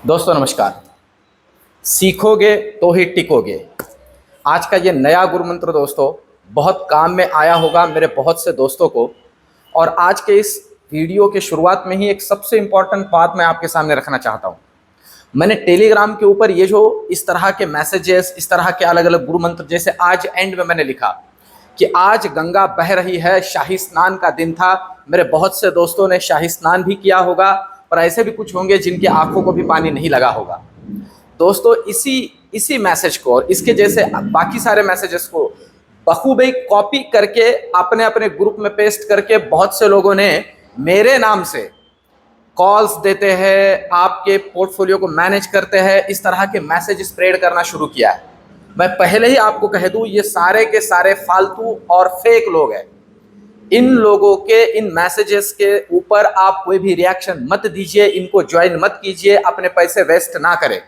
दोस्तों नमस्कार। सीखोगे तो ही टिकोगे। आज का ये नया गुरु मंत्र दोस्तों बहुत काम में आया होगा मेरे बहुत से दोस्तों को। और आज के इस वीडियो के शुरुआत में ही एक सबसे इम्पॉर्टेंट बात मैं आपके सामने रखना चाहता हूँ। मैंने टेलीग्राम के ऊपर ये जो इस तरह के मैसेजेस, इस तरह के अलग अलग गुरु मंत्र, जैसे आज एंड में मैंने लिखा कि आज गंगा बह रही है, शाही स्नान का दिन था। मेरे बहुत से दोस्तों ने शाही स्नान भी किया होगा, और ऐसे भी कुछ होंगे जिनकी आंखों को भी पानी नहीं लगा होगा। दोस्तों इसी इसी मैसेज को और इसके जैसे बाकी सारे मैसेजेस को बखूबी कॉपी करके अपने अपने ग्रुप में पेस्ट करके बहुत से लोगों ने मेरे नाम से कॉल्स देते हैं, आपके पोर्टफोलियो को मैनेज करते हैं, इस तरह के मैसेज स्प्रेड करना शुरू किया है। मैं पहले ही आपको कह दूं, ये सारे के सारे फालतू और फेक लोग हैं। इन लोगों के इन मैसेजेस के ऊपर आप कोई भी रिएक्शन मत दीजिए, इनको ज्वाइन मत कीजिए, अपने पैसे वेस्ट ना करें।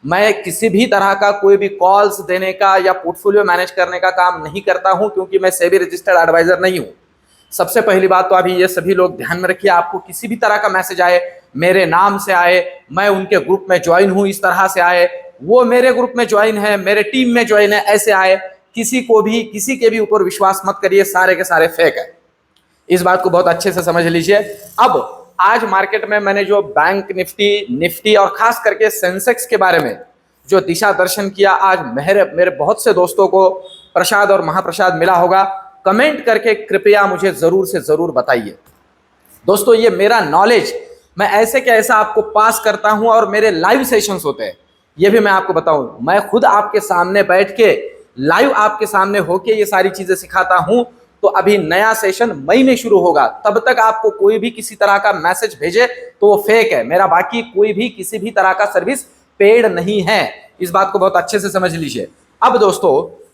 मैं किसी भी तरह का कोई भी कॉल्स देने का या पोर्टफोलियो मैनेज करने का काम नहीं करता हूं, क्योंकि मैं सेबी रजिस्टर्ड एडवाइजर नहीं हूं। सबसे पहली बात तो अभी ये सभी लोग ध्यान में रखिए, आपको किसी भी तरह का मैसेज आए, मेरे नाम से आए, मैं उनके ग्रुप में ज्वाइन हूं इस तरह से आए, वो मेरे ग्रुप में ज्वाइन है, मेरे टीम में ज्वाइन है, ऐसे आए, किसी को भी किसी के भी ऊपर विश्वास मत करिए, सारे के सारे फेक है। इस बात को बहुत अच्छे से समझ लीजिए। अब आज मार्केट में मैंने जो बैंक निफ्टी और खास करके सेंसेक्स के बारे में जो दिशा दर्शन किया, आज मेरे बहुत से दोस्तों को प्रसाद और महाप्रसाद मिला होगा। कमेंट करके कृपया मुझे जरूर से जरूर बताइए। दोस्तों ये मेरा नॉलेज मैं ऐसे के ऐसा आपको पास करता हूं, और मेरे लाइव सेशंस होते हैं, ये भी मैं आपको बताऊं। मैं खुद आपके सामने बैठ के लाइव आपके सामने होके ये सारी चीजें सिखाता हूं। तो अभी नया सेशन मई में शुरू होगा, तब तक आपको कोई भी किसी तरह का मैसेज भेजे तो वो फेक है। मेरा बाकी कोई भी किसी भी तरह का सर्विस पेड नहीं है, इस बात को बहुत अच्छे से समझ लीजिए। अब दोस्तों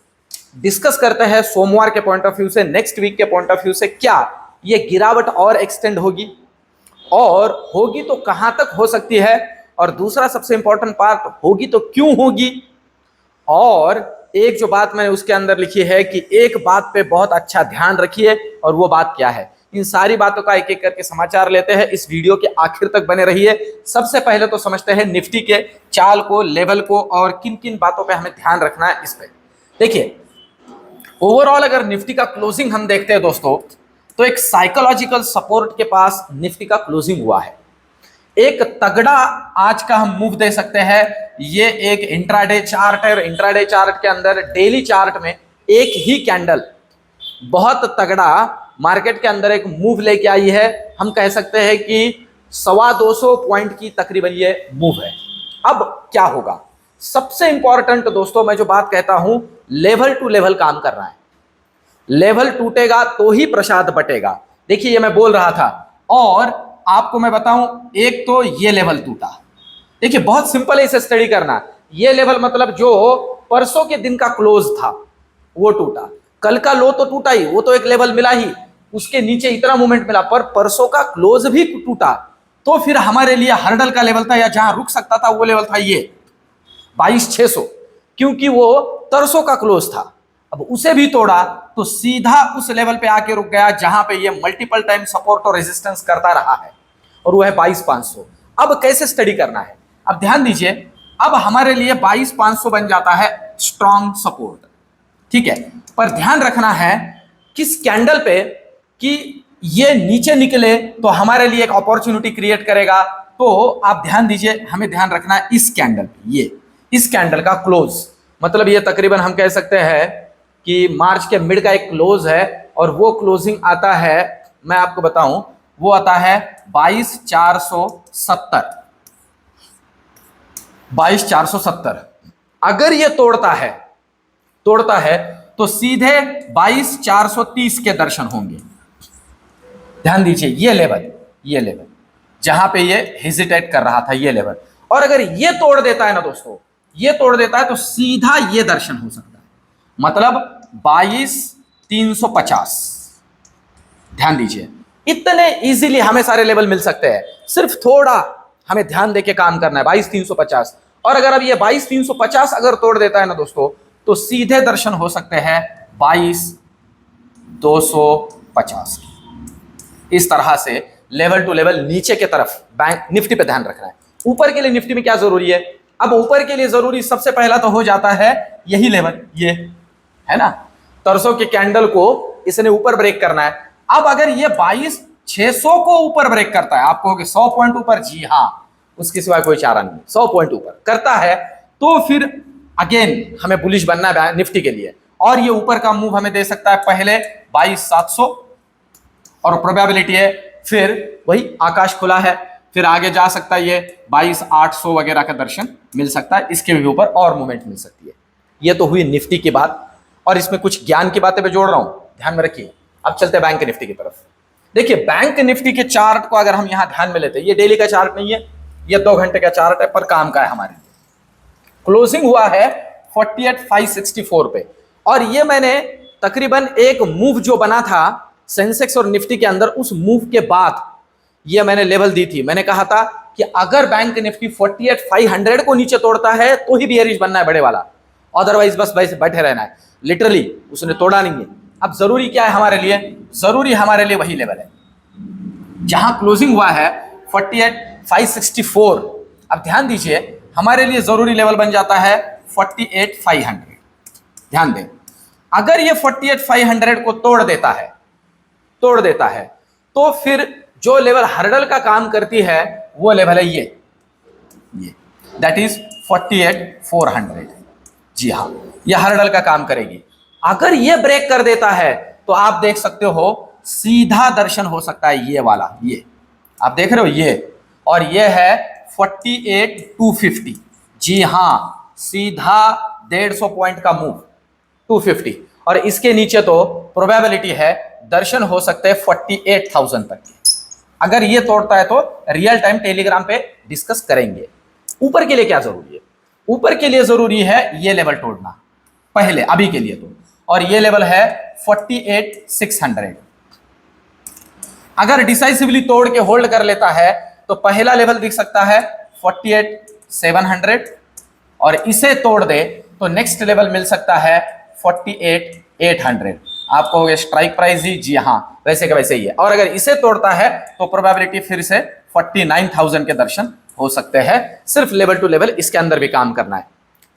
डिस्कस करते हैं सोमवार के पॉइंट ऑफ व्यू से, नेक्स्ट वीक के पॉइंट ऑफ व्यू से, क्या ये गिरावट और एक्सटेंड होगी, और होगी तो कहां तक हो सकती है, और दूसरा सबसे इंपॉर्टेंट पार्ट, होगी तो क्यों होगी। और एक जो बात मैंने उसके अंदर लिखी है कि एक बात पे बहुत अच्छा ध्यान रखिए, और वो बात क्या है। इन सारी बातों का एक एक करके समाचार लेते हैं। इस वीडियो के आखिर तक बने रहिए। सबसे पहले तो समझते हैं निफ्टी के चाल को, लेवल को, और किन किन बातों पे हमें ध्यान रखना है इस पे। देखिए ओवरऑल अगर निफ्टी का क्लोजिंग हम देखते हैं दोस्तों, तो एक साइकोलॉजिकल सपोर्ट के पास निफ्टी का क्लोजिंग हुआ है। एक तगड़ा आज का हम मूव दे सकते हैं। ये एक इंट्राडे चार्ट है, इंट्राडे चार्ट के अंदर डेली चार्ट में एक ही कैंडल बहुत तगड़ा मार्केट के अंदर एक मूव लेके आई है। हम कह सकते हैं कि 225 पॉइंट की तकरीबन ये मूव है। अब क्या होगा, सबसे इंपॉर्टेंट दोस्तों मैं जो बात कहता हूं, लेवल टू लेवल काम कर रहा है। लेवल टूटेगा तो ही प्रसाद बटेगा। देखिए ये मैं बोल रहा था, और आपको मैं बताऊं, एक तो ये लेवल टूटा। देखिए बहुत सिंपल है इसे स्टडी करना। ये लेवल मतलब जो परसों के दिन का क्लोज था वो टूटा, कल का लो तो टूटा ही, वो तो एक लेवल मिला ही, उसके नीचे इतना मूवमेंट मिला, पर परसों का क्लोज भी टूटा। तो फिर हमारे लिए हर्डल का लेवल था, या जहां रुक सकता था वो लेवल था ये 22,600, क्योंकि वो तरसों का क्लोज था। अब उसे भी तोड़ा तो सीधा उस लेवल पे आके रुक गया जहां पे ये मल्टीपल टाइम सपोर्ट और रेजिस्टेंस करता रहा है, और वो है 22,500। अब कैसे स्टडी करना है, अब ध्यान दीजिए। अब हमारे लिए 22,500 बन जाता है स्ट्रॉन्ग सपोर्ट, ठीक है। पर ध्यान रखना है किस कैंडल पे, कि ये नीचे निकले तो हमारे लिए एक अपॉर्चुनिटी क्रिएट करेगा। तो आप ध्यान दीजिए, हमें ध्यान रखना है इस कैंडल पे, ये इस कैंडल का क्लोज, मतलब ये तकरीबन हम कह सकते हैं कि मार्च के मिड का एक क्लोज है, और वो क्लोजिंग आता है, मैं आपको बताऊं, वो आता है 22,470। 22,470 अगर ये तोड़ता है तो सीधे 22,430 के दर्शन होंगे। ध्यान दीजिए ये लेवल जहां पे ये हेजिटेट कर रहा था, ये लेवल। और अगर ये तोड़ देता है ना दोस्तों, ये तोड़ देता है तो सीधा ये दर्शन हो सकता है, मतलब 22,350। ध्यान दीजिए, इतने इजीली हमें सारे लेवल मिल सकते हैं, सिर्फ थोड़ा हमें ध्यान देके काम करना है। 22,350, और अगर अब ये 22,350 अगर तोड़ देता है ना दोस्तों, तो सीधे दर्शन हो सकते हैं 22,250। इस तरह से लेवल टू लेवल नीचे की तरफ बैंक निफ्टी पे ध्यान रखना है। ऊपर के लिए निफ्टी में क्या जरूरी है? अब ऊपर के लिए जरूरी सबसे पहला तो हो जाता है यही लेवल, ये है ना, तरसों के कैंडल को इसने ऊपर ब्रेक करना है। अब अगर ये 22,600 को ऊपर ब्रेक करता है, आप कहोगे 100 पॉइंट ऊपर, जी हाँ, उसके सिवाय कोई चारा नहीं, 100 पॉइंट ऊपर करता है तो फिर अगेन हमें बुलिश बनना है निफ्टी के लिए, और ये ऊपर का मूव हमें दे सकता है पहले 22,700 और प्रोबेबिलिटी है फिर वही आकाश खुला है, फिर आगे जा सकता है ये 22,800 वगैरह का दर्शन मिल सकता है, इसके भी ऊपर और मूवमेंट मिल सकती है। ये तो हुई निफ्टी की बात, और इसमें कुछ ज्ञान की बातें मैं जोड़ रहा हूं, ध्यान में रखिए। अब चलते हैं बैंक निफ्टी की तरफ। देखिए बैंक निफ्टी के चार्ट को अगर हम यहां ध्यान में लेते हैं, ये डेली का चार्ट नहीं है, ये 2 घंटे का चार्ट है, पर काम का है हमारे लिए। क्लोजिंग हुआ है 48,564 पे, और ये मैंने तकरीबन एक मूव जो बना था सेंसेक्स और निफ्टी के अंदर, उस मूव के बाद ये मैंने लेवल दी थी। मैंने कहा था कि अगर बैंक निफ्टी 48,500 को नीचे तोड़ता है तो ही बियरिश बनना है बड़े वाला, अदरवाइज बस वैसे बैठे रहना है। लिटरली उसने तोड़ा नहीं है। अब जरूरी क्या है हमारे लिए? जरूरी हमारे लिए वही लेवल है जहां क्लोजिंग हुआ है 48,564। अब ध्यान दीजिए, हमारे लिए जरूरी लेवल बन जाता है 48,500। ध्यान दें, अगर ये 48,500 को तोड़ देता है तो फिर जो लेवल हर्डल का काम करती है वो लेवल है ये दैट इज 48,400। जी हाँ, ये हर्डल का काम करेगी। अगर ये ब्रेक कर देता है तो आप देख सकते हो सीधा दर्शन हो सकता है ये वाला, ये आप देख रहे हो ये, और ये है 48,250। जी हाँ, सीधा 150 पॉइंट का मूव 250, और इसके नीचे तो प्रोबेबिलिटी है दर्शन हो सकते हैं 48,000 तक के। अगर ये तोड़ता है तो रियल टाइम टेलीग्राम पे डिस्कस करेंगे। ऊपर के लिए क्या जरूरी है? ऊपर के लिए जरूरी है ये लेवल तोड़ना पहले, अभी के लिए तो, और ये लेवल है 48,600। अगर डिसाइसिवली तोड़ के होल्ड कर लेता है तो पहला लेवल दिख सकता है 48,700, और इसे तोड़ दे तो नेक्स्ट लेवल मिल सकता है 48,800। आप कहोगे स्ट्राइक प्राइस ही, जी हाँ, वैसे का वैसे ही है। और अगर इसे तोड़ता है तो प्रोबेबिलिटी फिर से 49,000 के दर्शन हो सकते हैं। सिर्फ लेवल टू लेवल इसके अंदर भी काम करना है।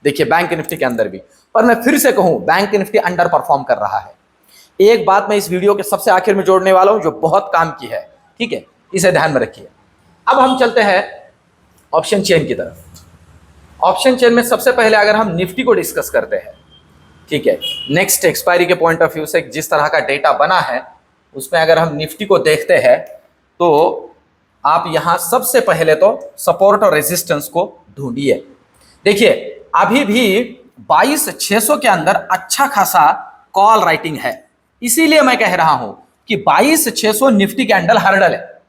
देखिए बैंक निफ्टी के अंदर भी, पर मैं फिर से कहूं बैंक निफ्टी अंडर परफॉर्म कर रहा है। एक बात मैं इस वीडियो के सबसे आखिर में जोड़ने वाला हूं जो बहुत काम की है, ठीक है, इसे ध्यान में रखिए। अब हम चलते हैं ऑप्शन चेन की तरफ। ऑप्शन चेन में सबसे पहले अगर हम निफ्टी को डिस्कस करते हैं, ठीक है, नेक्स्ट एक्सपायरी के पॉइंट ऑफ व्यू से जिस तरह का डेटा बना है उसमें अगर हम निफ्टी को देखते हैं तो आप यहां सबसे पहले तो सपोर्ट और रेजिस्टेंस को ढूंढिए। देखिए अभी भी 22,600 के अंदर अच्छा खासा कॉल राइटिंग है, इसीलिए मैं कह रहा हूं कि 22,600 निफ्टी कैंडल हर्डल है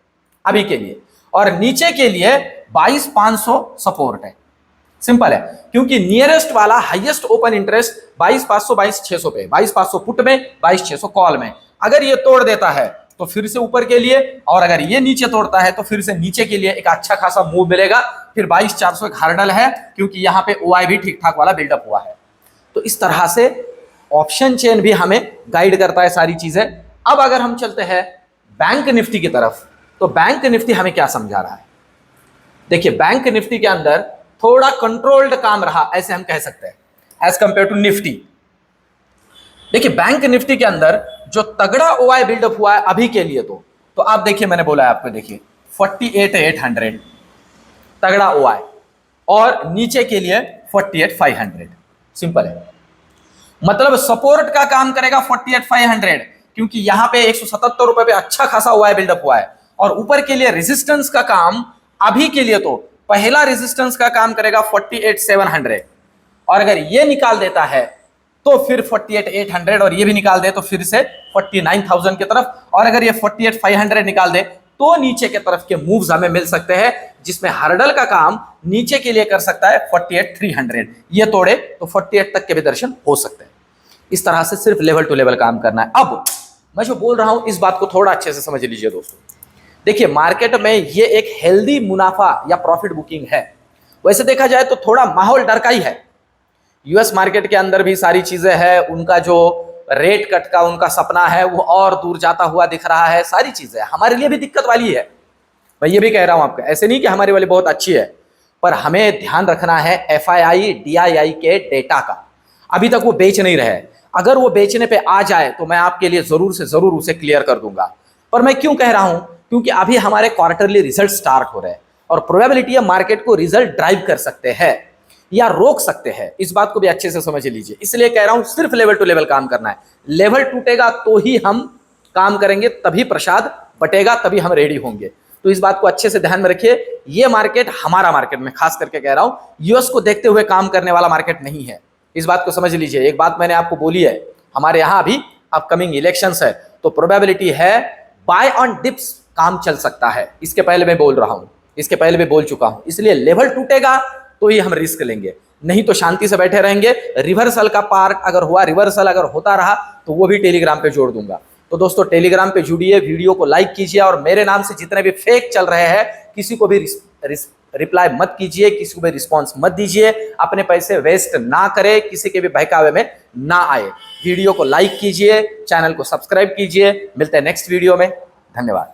अभी के लिए, और नीचे के लिए 22,500 सपोर्ट है। सिंपल है, क्योंकि नियरेस्ट वाला हाईएस्ट ओपन इंटरेस्ट 22,500 22,600 पे, 22,500 पुट में 22,600 कॉल में। अगर ये तोड़ देता है तो फिर से ऊपर के लिए, और अगर ये नीचे तोड़ता है तो फिर से नीचे के लिए एक अच्छा खासा मूव मिलेगा। फिर 22,400 एक हर्डल है, क्योंकि यहां पे ओआई भी ठीक ठाक वाला बिल्डअप हुआ है। तो इस तरह से ऑप्शन चेन भी हमें गाइड करता है सारी चीजें। अब अगर हम चलते हैं बैंक निफ्टी की तरफ, तो बैंक निफ्टी हमें क्या समझा रहा है? देखिए बैंक निफ्टी के अंदर थोड़ा कंट्रोल्ड काम रहा, ऐसे हम कह सकते हैं एज कंपेयर टू निफ्टी। देखिए बैंक निफ्टी के अंदर जो तगड़ा ओआई बिल्डअप हुआ है अभी के लिए, तो आप देखिए, मैंने बोला है आपको, देखिए 48,800 तगड़ा ओआई, और नीचे के लिए 48,500। सिंपल है, मतलब सपोर्ट का काम करेगा 48,500, क्योंकि यहां पे 177 रुपए पे अच्छा खासा ओआई बिल्डअप हुआ है, और ऊपर के लिए रेजिस्टेंस का काम अभी के लिए तो पहला रेजिस्टेंस का काम करेगा 48,700, और अगर ये निकाल देता है तो फिर 48,800, और ये भी निकाल दे तो फिर से 49,000 की तरफ, और अगर ये 48,500 निकाल दे तो नीचे के तरफ के मूव्स हमें मिल सकते हैं, जिसमें हर्डल का काम नीचे के लिए कर सकता है 48,300। ये तोड़े तो 48 तक के भी दर्शन हो सकते हैं। इस तरह से सिर्फ लेवल टू लेवल काम करना है। अब मैं जो बोल रहा हूं इस बात को थोड़ा अच्छे से समझ लीजिए दोस्तों। देखिए मार्केट में ये एक हेल्दी मुनाफा या प्रॉफिट बुकिंग है। वैसे देखा जाए तो थोड़ा माहौल डर का ही है। यूएस मार्केट के अंदर भी सारी चीजें हैं, उनका जो रेट कट का उनका सपना है वो और दूर जाता हुआ दिख रहा है, सारी चीजें हमारे लिए भी दिक्कत वाली है। मैं ये भी कह रहा हूं आपको, ऐसे नहीं कि हमारी वाली बहुत अच्छी है, पर हमें ध्यान रखना है FII DII के डेटा का। अभी तक वो बेच नहीं रहे, अगर वो बेचने पे आ जाए तो मैं आपके लिए जरूर से जरूर उसे क्लियर कर दूंगा। पर मैं क्यों कह रहा हूं, क्योंकि अभी हमारे क्वार्टरली रिजल्ट स्टार्ट हो रहे हैं और प्रोबेबिलिटी है मार्केट को रिजल्ट ड्राइव कर सकते हैं या रोक सकते हैं। इस बात को भी अच्छे से समझ लीजिए, इसलिए कह रहा हूं सिर्फ लेवल टू लेवल काम करना है। लेवल टूटेगा तो ही हम काम करेंगे, तभी प्रसाद बटेगा, तभी हम रेडी होंगे। तो इस बात को अच्छे से ध्यान में रखिए, ये मार्केट हमारा मार्केट, में खास करके कह रहा हूं, यूएस को देखते हुए काम करने वाला मार्केट नहीं है। इस बात को समझ लीजिए। एक बात मैंने आपको बोली है, हमारे यहां अभी अपकमिंग इलेक्शंस है, तो प्रोबेबिलिटी है बाय ऑन डिप्स काम चल सकता है। इसके पहले मैं बोल रहा हूं, इसके पहले मैं बोल चुका हूं, इसलिए लेवल टूटेगा तो ही हम रिस्क लेंगे, नहीं तो शांति से बैठे रहेंगे। रिवर्सल का पार्ट अगर हुआ, रिवर्सल अगर होता रहा तो वो भी टेलीग्राम पे जोड़ दूंगा। तो दोस्तों टेलीग्राम पे जुड़िए, वीडियो को लाइक कीजिए और मेरे नाम से जितने भी फेक चल रहे हैं किसी को भी रिप्लाई मत कीजिए, किसी को भी रिस्पॉन्स मत दीजिए, अपने पैसे वेस्ट ना करें, किसी के भी बहकावे में ना आए। वीडियो को लाइक कीजिए, चैनल को सब्सक्राइब कीजिए। मिलते हैं नेक्स्ट वीडियो में, धन्यवाद।